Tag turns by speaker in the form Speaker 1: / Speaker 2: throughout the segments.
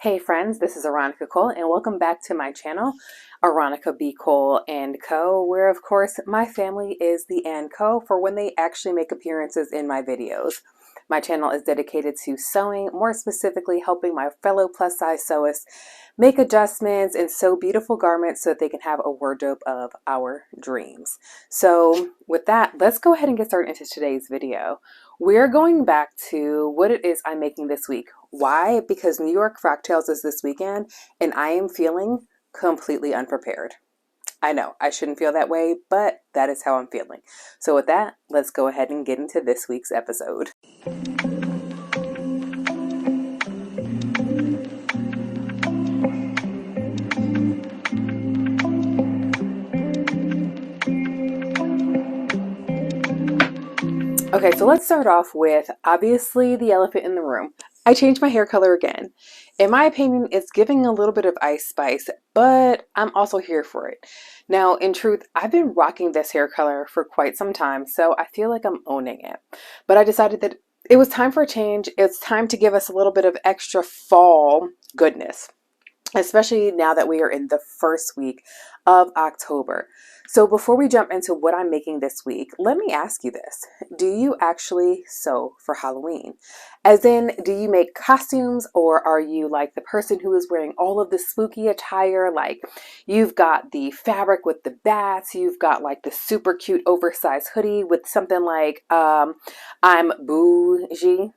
Speaker 1: Hey friends, this is Aronica Cole and welcome back to my channel, Aronica B. Cole and Co., where of course my family is the and co for when they actually make appearances in my videos. My channel is dedicated to sewing, more specifically helping my fellow plus size sewists make adjustments and sew beautiful garments so that they can have a wardrobe of our dreams. So with that, let's go ahead and get started into today's video. We're going back to what it is I'm making this week. Why? Because New York Frocktails is this weekend and I am feeling completely unprepared. I know I shouldn't feel that way, but that is how I'm feeling. So with that, let's go ahead and get into this week's episode. Okay, so let's start off with obviously the elephant in the room. I changed my hair color again. In my opinion, it's giving a little bit of ice spice, but I'm also here for it. Now, in truth, I've been rocking this hair color for quite some time, so I feel like I'm owning it. But I decided that it was time for a change. It's time to give us a little bit of extra fall goodness, especially now that we are in the first week of October. So before we jump into what I'm making this week, let me ask you this. Do you actually sew for Halloween? As in, do you make costumes, or are you like the person who is wearing all of the spooky attire? Like you've got the fabric with the bats, you've got like the super cute oversized hoodie with something like, I'm bougie.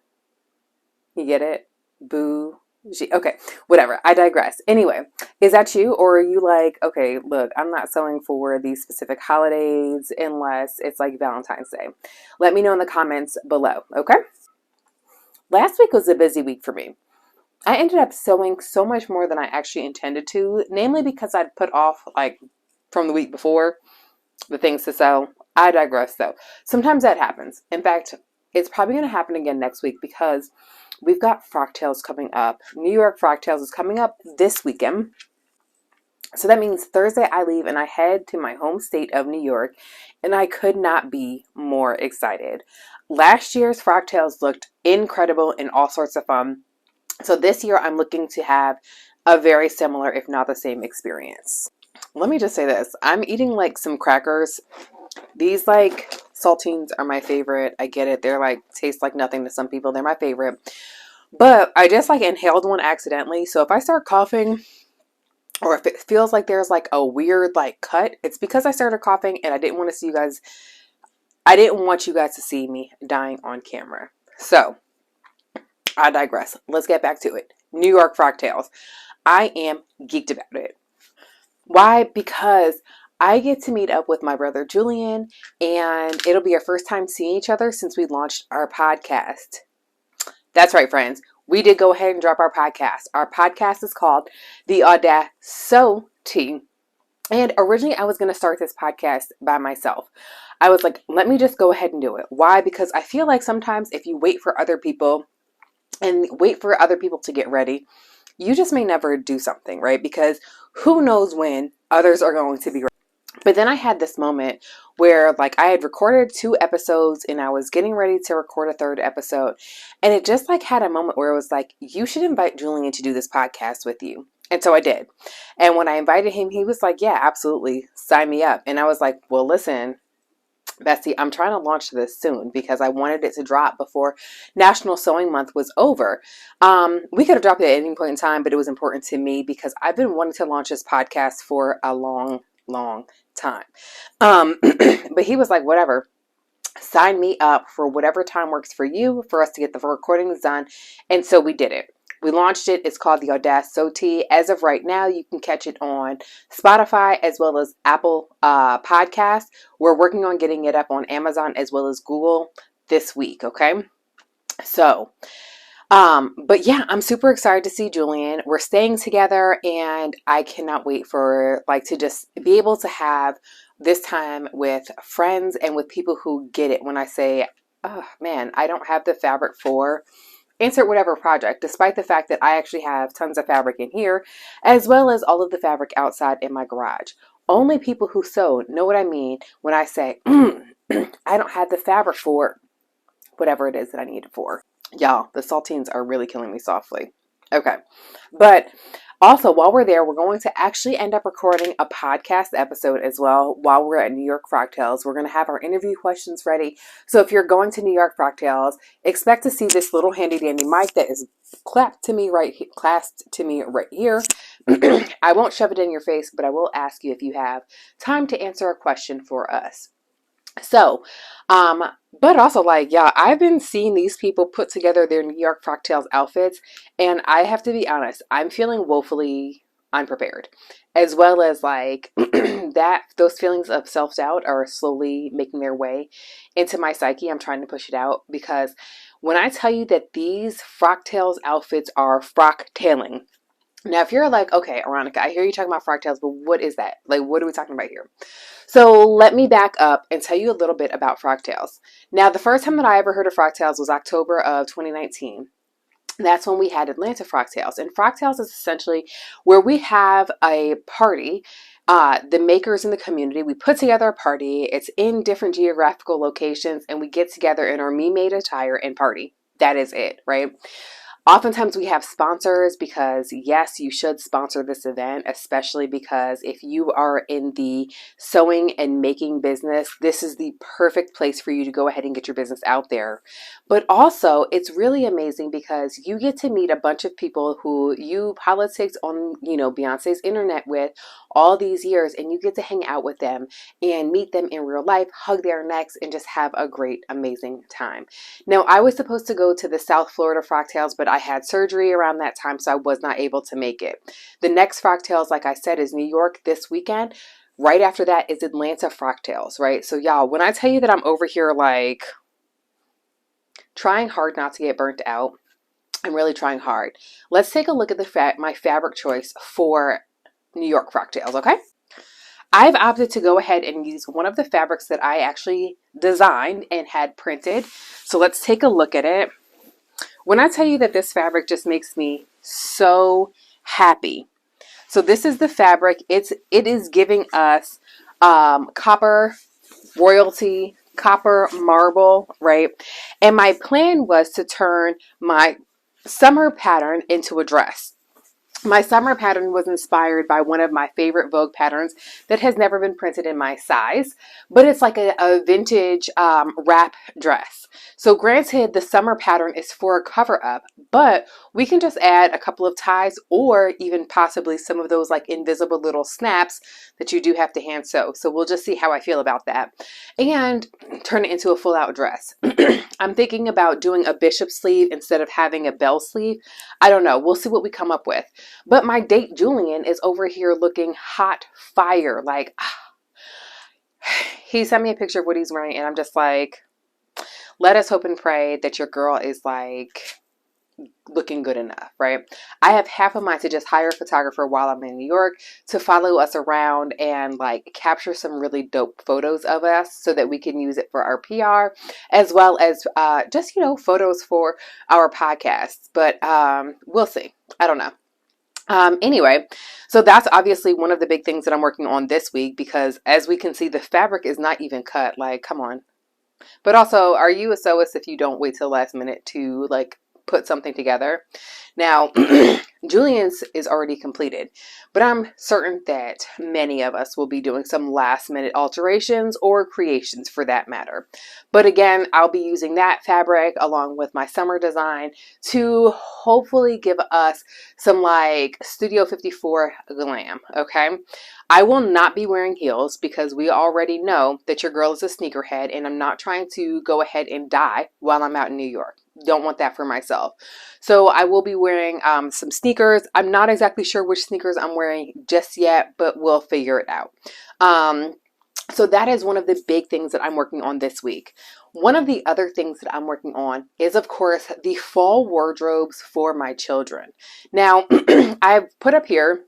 Speaker 1: You get it? Boo. Okay, whatever. I digress. Anyway, is that you, or are you like, okay, look, I'm not sewing for these specific holidays unless it's like Valentine's Day? Let me know in the comments below, okay? Last week was a busy week for me. I ended up sewing so much more than I actually intended to, namely because I'd put off, like, from the week before, the things to sew. I digress, though. Sometimes that happens. In fact, it's probably going to happen again next week because we've got Frocktails coming up. New York Frocktails is coming up this weekend. So that means Thursday I leave and I head to my home state of New York, and I could not be more excited. Last year's Frocktails looked incredible and all sorts of fun. So this year I'm looking to have a very similar, if not the same, experience. Let me just say this. I'm eating like some crackers. These like saltines are my favorite. I get it. They're like, taste like nothing to some people. They're my favorite. But I just like inhaled one accidentally. So if I start coughing, or if it feels like there's like a weird like cut, it's because I started coughing and I didn't want to see you guys. I didn't want you guys to see me dying on camera. So I digress. Let's get back to it. New York Frocktails. I am geeked about it. Why? Because I get to meet up with my brother Julian, and it'll be our first time seeing each other since we launched our podcast. That's right, friends. We did go ahead and drop our podcast. Our podcast is called The Audacity. And originally I was going to start this podcast by myself. I was like, let me just go ahead and do it. Why? Because I feel like sometimes if you wait for other people to get ready, you just may never do something, right? Because who knows when others are going to be ready. But then I had this moment where like I had recorded 2 episodes and I was getting ready to record a 3rd episode. And it just like had a moment where it was like, you should invite Julian to do this podcast with you. And so I did. And when I invited him, he was like, yeah, absolutely. Sign me up. And I was like, well, listen, Bessie, I'm trying to launch this soon because I wanted it to drop before National Sewing Month was over. We could have dropped it at any point in time, but it was important to me because I've been wanting to launch this podcast for a long time. But he was like, whatever, sign me up for whatever time works for you for us to get the recordings done. And so we did it. We launched it. It's called the Audacity. As of right now, you can catch it on Spotify as well as Apple Podcasts. We're working on getting it up on Amazon as well as Google this week. Okay. So, but yeah, I'm super excited to see Julian. We're staying together and I cannot wait for like to just be able to have this time with friends and with people who get it when I say, oh man, I don't have the fabric for insert whatever project, despite the fact that I actually have tons of fabric in here, as well as all of the fabric outside in my garage. Only people who sew know what I mean when I say, I don't have the fabric for whatever it is that I need it for. Y'all, the saltines are really killing me softly. Okay. But also, while we're there, we're going to actually end up recording a podcast episode as well while we're at New York Frocktails. We're going to have our interview questions ready. So if you're going to New York Frocktails, expect to see this little handy dandy mic that is clasped to me right here. I won't shove it in your face, but I will ask you if you have time to answer a question for us. So, um, but also like, yeah, I've been seeing these people put together their New York Frocktails outfits, and I have to be honest, I'm feeling woefully unprepared, as well as like that those feelings of self-doubt are slowly making their way into my psyche. I'm trying to push it out because when I tell you that these Frocktails outfits are frocktailing. Now, if you're like, okay, Aronica, I hear you talking about Frocktails, but what is that? Like, what are we talking about here? So let me back up and tell you a little bit about Frocktails. Now, the first time that I ever heard of Frocktails was October of 2019. That's when we had Atlanta Frocktails. And Frocktails is essentially where we have a party. The makers in the community, we put together a party. It's in different geographical locations, and we get together in our me-made attire and party. That is it, right? Oftentimes we have sponsors because yes, you should sponsor this event, especially because if you are in the sewing and making business, this is the perfect place for you to go ahead and get your business out there. But also it's really amazing because you get to meet a bunch of people who you politics on, Beyonce's internet with all these years, and you get to hang out with them and meet them in real life, hug their necks, and just have a great, amazing time. Now, I was supposed to go to the South Florida Frocktails, but I had surgery around that time, so I was not able to make it. The next Frocktails, like I said, is New York this weekend. Right after that is Atlanta Frocktails, right? So y'all, when I tell you that I'm over here like trying hard not to get burnt out, I'm really trying hard. Let's take a look at my fabric choice for New York Frocktails, okay? I've opted to go ahead and use one of the fabrics that I actually designed and had printed. So let's take a look at it. When I tell you that this fabric just makes me so happy. So this is the fabric. It is giving us copper royalty, copper marble, right? And my plan was to turn my summer pattern into a dress. My summer pattern was inspired by one of my favorite Vogue patterns that has never been printed in my size, but it's like a vintage wrap dress. So granted, the summer pattern is for a cover up, but we can just add a couple of ties or even possibly some of those like invisible little snaps that you do have to hand sew. So we'll just see how I feel about that and turn it into a full out dress. I'm thinking about doing a bishop sleeve instead of having a bell sleeve. I don't know. We'll see what we come up with. But my date Julian is over here looking hot fire. Like, he sent me a picture of what he's wearing, and I'm just like, let us hope and pray that your girl is like looking good enough, right? I have half a mind to just hire a photographer while I'm in New York to follow us around and like capture some really dope photos of us so that we can use it for our PR as well as just, photos for our podcasts. But we'll see. I don't know. Anyway, so that's obviously one of the big things that I'm working on this week because as we can see, the fabric is not even cut. Like, come on. But also, are you a sewist if you don't wait till the last minute to like put something together? Now, Julian's is already completed, but I'm certain that many of us will be doing some last minute alterations or creations for that matter. But again, I'll be using that fabric along with my summer design to hopefully give us some like Studio 54 glam, okay? I will not be wearing heels because we already know that your girl is a sneakerhead and I'm not trying to go ahead and die while I'm out in New York. Don't want that for myself. So I will be wearing some sneakers. I'm not exactly sure which sneakers I'm wearing just yet, but we'll figure it out. So that is one of the big things that I'm working on this week. One of the other things that I'm working on is, of course, the fall wardrobes for my children. Now, I've put up here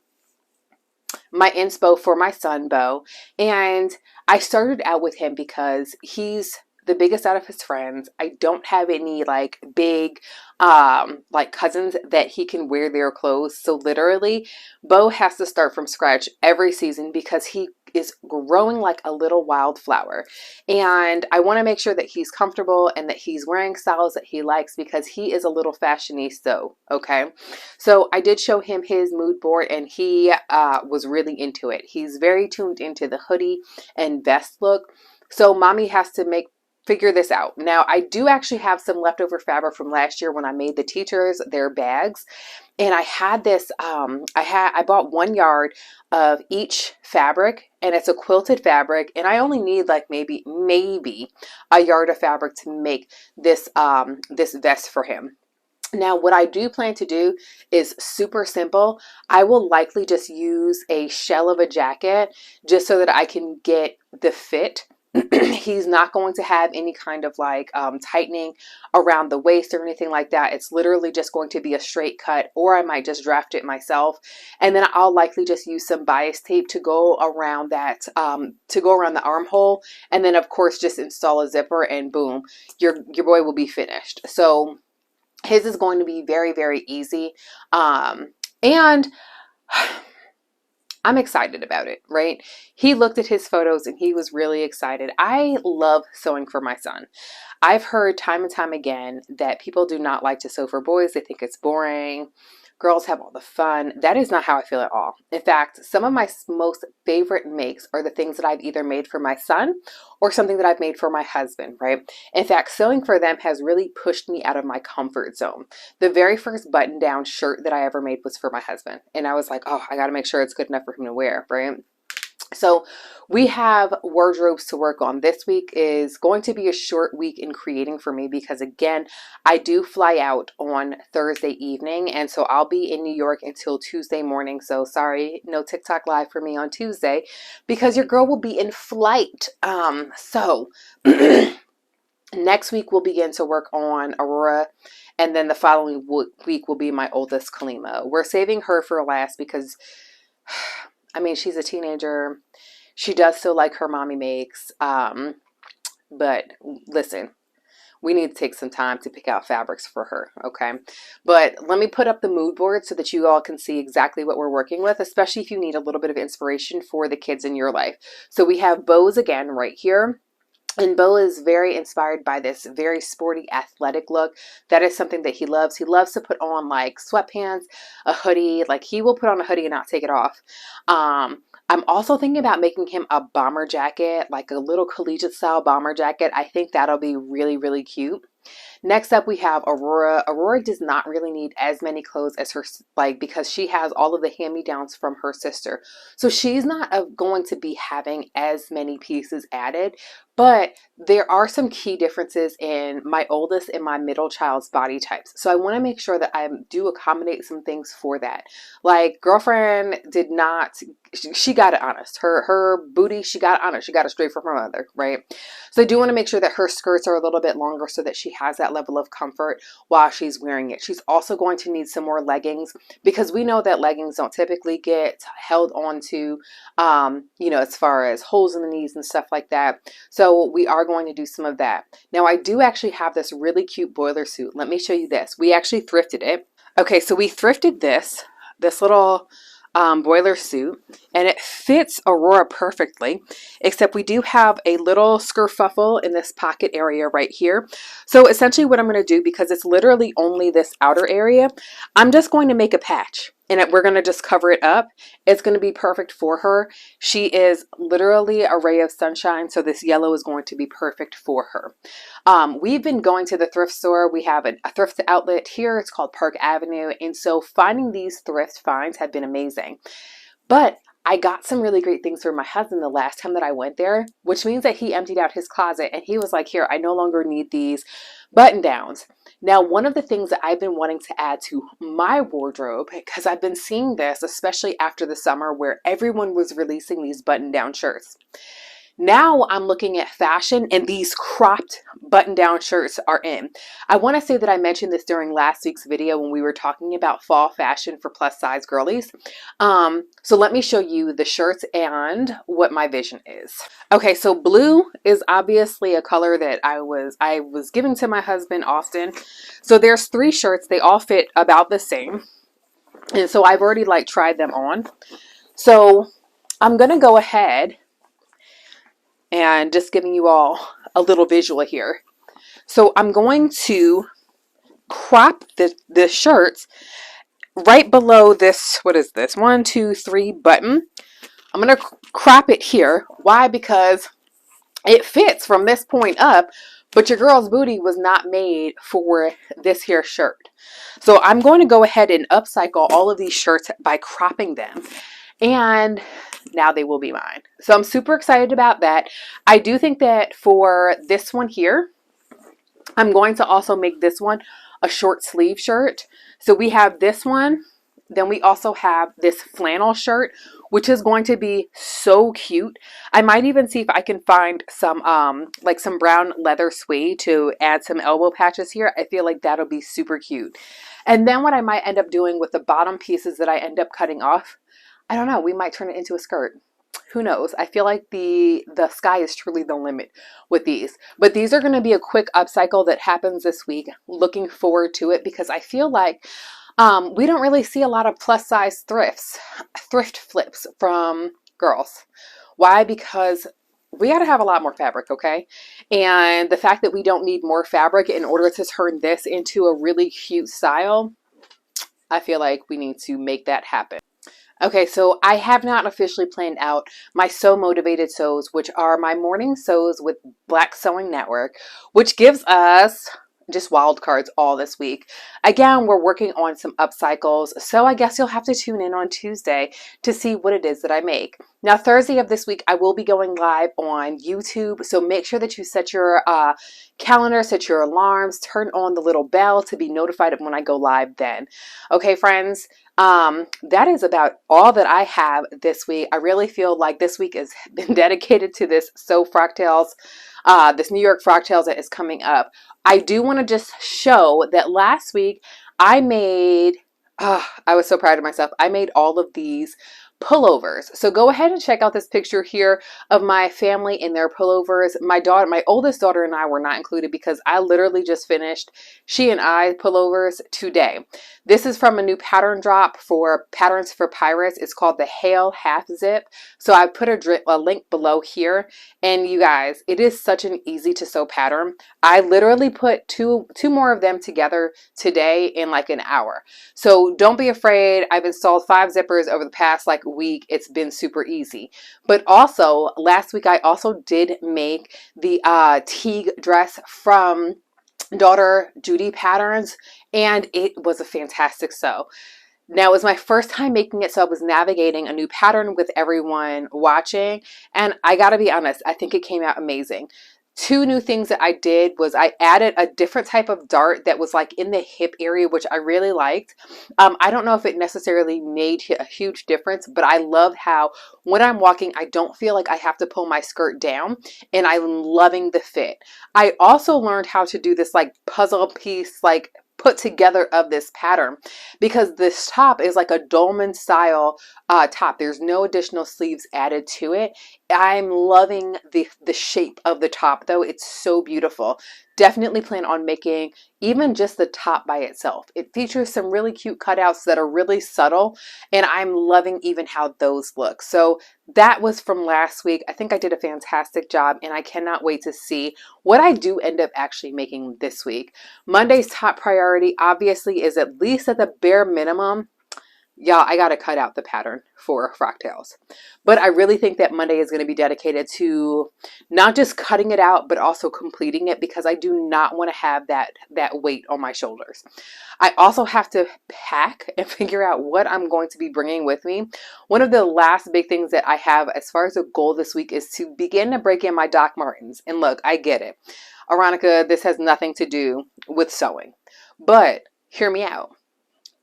Speaker 1: my inspo for my son, Bo, and I started out with him because he's the biggest out of his friends. I don't have any like big like cousins that he can wear their clothes. So literally Bo has to start from scratch every season because he is growing like a little wildflower. And I want to make sure that he's comfortable and that he's wearing styles that he likes because he is a little fashionista, okay? So I did show him his mood board and he was really into it. He's very tuned into the hoodie and vest look. So mommy has to figure this out. Now, I do actually have some leftover fabric from last year when I made the teachers their bags. And I had this, I bought 1 yard of each fabric and it's a quilted fabric. And I only need like maybe a yard of fabric to make this, this vest for him. Now, what I do plan to do is super simple. I will likely just use a shell of a jacket just so that I can get the fit. He's not going to have any kind of like tightening around the waist or anything like that. It's literally just going to be a straight cut, or I might just draft it myself. And then I'll likely just use some bias tape to go around that, to go around the armhole. And then of course, just install a zipper and boom, your boy will be finished. So his is going to be very, very easy. And I'm excited about it, right? He looked at his photos and he was really excited. I love sewing for my son. I've heard time and time again that people do not like to sew for boys. They think it's boring. Girls have all the fun. That is not how I feel at all. In fact, some of my most favorite makes are the things that I've either made for my son or something that I've made for my husband, right? In fact, sewing for them has really pushed me out of my comfort zone. The very first button-down shirt that I ever made was for my husband. And I was like, oh, I got to make sure it's good enough for him to wear, right? So we have wardrobes to work on. This week is going to be a short week in creating for me because again, I do fly out on Thursday evening. And so I'll be in New York until Tuesday morning. So sorry, no TikTok live for me on Tuesday because your girl will be in flight. Next week we'll begin to work on Aurora. And then the following week will be my oldest Kalima. We're saving her for last because I mean, she's a teenager. She does still like her mommy makes. But listen, we need to take some time to pick out fabrics for her, okay? But let me put up the mood board so that you all can see exactly what we're working with, especially if you need a little bit of inspiration for the kids in your life. So we have bows again right here. And Bo is very inspired by this very sporty athletic look. That is something that he loves. He loves to put on like sweatpants, a hoodie. Like he will put on a hoodie and not take it off. I'm also thinking about making him a bomber jacket, like a little collegiate style bomber jacket. I think that'll be really, really cute. Next up, we have Aurora. Aurora does not really need as many clothes as her, like, because she has all of the hand-me-downs from her sister. So she's not going to be having as many pieces added, but there are some key differences in my oldest and my middle child's body types. So I want to make sure that I do accommodate some things for that. Like girlfriend did not, she got it honest. Her booty, she got it honest. She got it straight from her mother, right? So I do want to make sure that her skirts are a little bit longer so that she has that level of comfort while she's wearing it. She's also going to need some more leggings because we know that leggings don't typically get held onto, you know, as far as holes in the knees and stuff like that. So we are going to do some of that. Now I do actually have this really cute boiler suit. Let me show you this. We actually thrifted it. Okay, so we thrifted this little boiler suit, and it fits Aurora perfectly, except we do have a little skerfuffle in this pocket area right here. So essentially what I'm going to do, because it's literally only this outer area, I'm just going to make a patch and we're going to just cover it up. It's going to be perfect for her. She is literally a ray of sunshine, so this yellow is going to be perfect for her. We've been going to the thrift store. We have a thrift outlet here. It's called Park Avenue. And so finding these thrift finds have been amazing. But I got some really great things for my husband the last time that I went there, which means that he emptied out his closet and he was like, here, I no longer need these button downs. Now, one of the things that I've been wanting to add to my wardrobe, because I've been seeing this, especially after the summer where everyone was releasing these button down shirts. Now I'm looking at fashion and these cropped button-down shirts are in. I want to say that I mentioned this during last week's video when we were talking about fall fashion for plus size girlies. So let me show you the shirts and what my vision is. Okay, so blue is obviously a color that I was giving to my husband often. So there's 3 shirts. They all fit about the same. And so I've already like tried them on. So I'm going to go ahead and just giving you all a little visual here. So I'm going to crop the shirts right below this, what is this, 1, 2, 3 button. I'm going to crop it here. Why? Because it fits from this point up, but your girl's booty was not made for this here shirt. So I'm going to go ahead and upcycle all of these shirts by cropping them. And now they will be mine. So I'm super excited about that. I do think that for this one here, I'm going to also make this one a short sleeve shirt. So we have this one. Then we also have this flannel shirt, which is going to be so cute. I might even see if I can find some like some brown leather suede to add some elbow patches here. I feel like that'll be super cute. And then what I might end up doing with the bottom pieces that I end up cutting off, I don't know, we might turn it into a skirt. Who knows? I feel like the sky is truly the limit with these. But these are going to be a quick upcycle that happens this week. Looking forward to it because I feel like we don't really see a lot of plus size thrift flips from girls. Why? Because we got to have a lot more fabric, okay? And the fact that we don't need more fabric in order to turn this into a really cute style, I feel like we need to make that happen. Okay, so I have not officially planned out my Sew Motivated Sews, which are my morning sews with Black Sewing Network, which gives us just wild cards all this week. Again, we're working on some upcycles, so I guess you'll have to tune in on Tuesday to see what it is that I make. Now, Thursday of this week, I will be going live on YouTube, so make sure that you set your calendar, set your alarms, turn on the little bell to be notified of when I go live then. Okay, friends? That is about all that I have this week. I really feel like this week has been dedicated to this Frocktails, this New York Frocktails that is coming up. I do want to just show that last week I made, I was so proud of myself. I made all of these pullovers. So go ahead and check out this picture here of my family in their pullovers. My oldest daughter and I were not included because I literally just finished she and I pullovers today. This is from a new pattern drop for Patterns for Pirates. It's called the Hale Half-Zip. So I put a link below here. And you guys, it is such an easy to sew pattern. I literally put two more of them together today in like an hour. So don't be afraid. I've installed 5 zippers over the past like week. It's been super easy. But also last week I also did make the Teague dress from daughter Judy Patterns, and it was a fantastic sew. Now, it was my first time making it, so I was navigating a new pattern with everyone watching, and I gotta be honest, I think it came out amazing. 2 new things that I did was I added a different type of dart that was like in the hip area, which I really liked. I don't know if it necessarily made a huge difference, but I love how when I'm walking, I don't feel like I have to pull my skirt down, and I'm loving the fit. I also learned how to do this like puzzle piece, like put together of this pattern because this top is like a dolman style top. There's no additional sleeves added to it. I'm loving the shape of the top though. It's so beautiful. Definitely plan on making even just the top by itself. It features some really cute cutouts that are really subtle, and I'm loving even how those look. So that was from last week. I think I did a fantastic job, and I cannot wait to see what I do end up actually making this week. Monday's top priority obviously is at least at the bare minimum. Y'all, I got to cut out the pattern for Frocktails. But I really think that Monday is going to be dedicated to not just cutting it out, but also completing it because I do not want to have that weight on my shoulders. I also have to pack and figure out what I'm going to be bringing with me. One of the last big things that I have as far as a goal this week is to begin to break in my Doc Martens. And look, I get it. Aronica, this has nothing to do with sewing. But hear me out.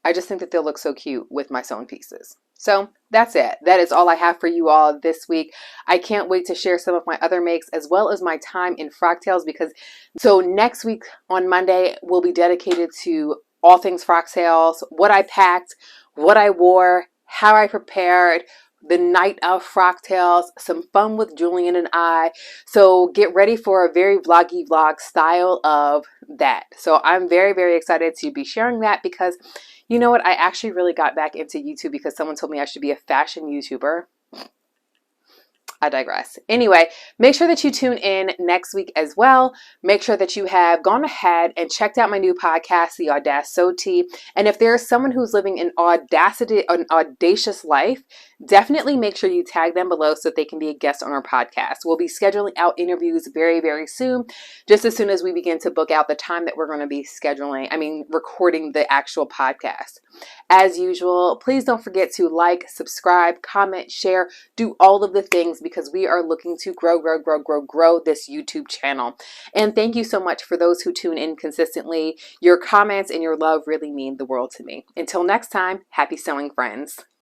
Speaker 1: I just think that they'll look so cute with my sewn pieces. So that's it. That is all I have for you all this week. I can't wait to share some of my other makes as well as my time in Frocktails because so next week on Monday will be dedicated to all things Frocktails, what I packed, what I wore, how I prepared, the night of Frocktails, some fun with Julian and I. So get ready for a very vloggy vlog style of that. So I'm very, very excited to be sharing that because you know what? I actually really got back into YouTube because someone told me I should be a fashion YouTuber. I digress. Anyway, make sure that you tune in next week as well. Make sure that you have gone ahead and checked out my new podcast, The Audacity. And if there's someone who's living an audacious life, definitely make sure you tag them below so that they can be a guest on our podcast. We'll be scheduling out interviews very, very soon, just as soon as we begin to book out the time that we're going to be recording the actual podcast. As usual, please don't forget to like, subscribe, comment, share, do all of the things because we are looking to grow this YouTube channel. And thank you so much for those who tune in consistently. Your comments and your love really mean the world to me. Until next time, happy sewing, friends.